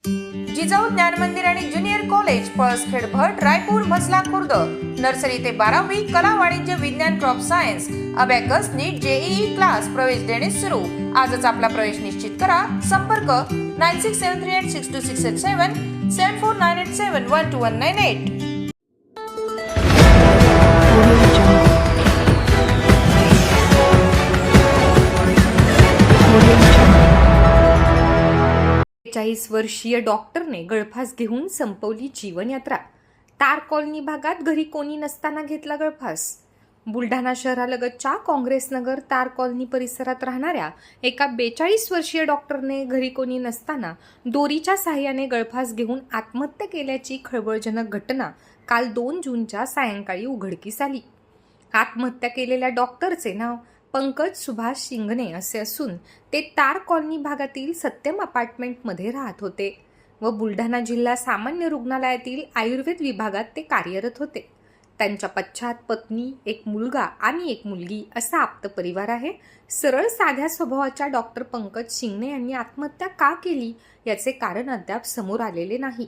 जिजाऊ ज्ञान मंदिर आणि ज्युनियर कॉलेज पळसखेड भट रायपूर म्हसला खुर्द नर्सरी ते 12वी कला वाणिज्य विज्ञान क्रॉप सायन्स अबॅकस नीट जेईई क्लास प्रवेश देणे सुरू। आजच आपला प्रवेश निश्चित करा। संपर्क 9673862687 7498712198। वर्षीय डॉक्टरने गळफास घेऊन संपवली जीवनयात्रा। तार कॉलनी भागात घरी कोणी नसताना घेतला गळफास। बुलढाणा शहरालगतच्या काँग्रेस नगर तार कॉलनी परिसरात राहणाऱ्या एका 42 वर्षीय डॉक्टरने घरी कोणी नसताना दोरीच्या साहाय्याने गळफास घेऊन आत्महत्या केल्याची खळबळजनक घटना काल 2 जूनच्या सायंकाळी उघडकीस आली। आत्महत्या केलेल्या डॉक्टरचे नाव पंकज सुभाष शिंगणे असे असून ते तार कॉलनी भागातील सत्यम अपार्टमेंटमध्ये राहत होते व बुलढाणा जिल्हा सामान्य रुग्णालयातील आयुर्वेद विभागात ते कार्यरत होते। त्यांच्या पश्चात पत्नी, एक मुलगा आणि एक मुलगी असा आप्त परिवार आहे। सरळ साध्या स्वभावाच्या डॉक्टर पंकज शिंगणे यांनी आत्महत्या का केली याचे कारण अद्याप समोर आलेले नाही।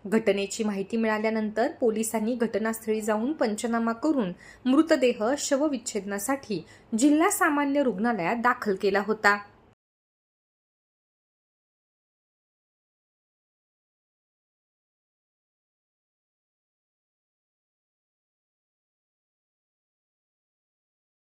घटनेची माहिती मिळाल्यानंतर पोलिसांनी घटनास्थळी जाऊन पंचनामा करून मृतदेह शवविच्छेदनासाठी जिल्हा सामान्य रुग्णालयात दाखल केला होता।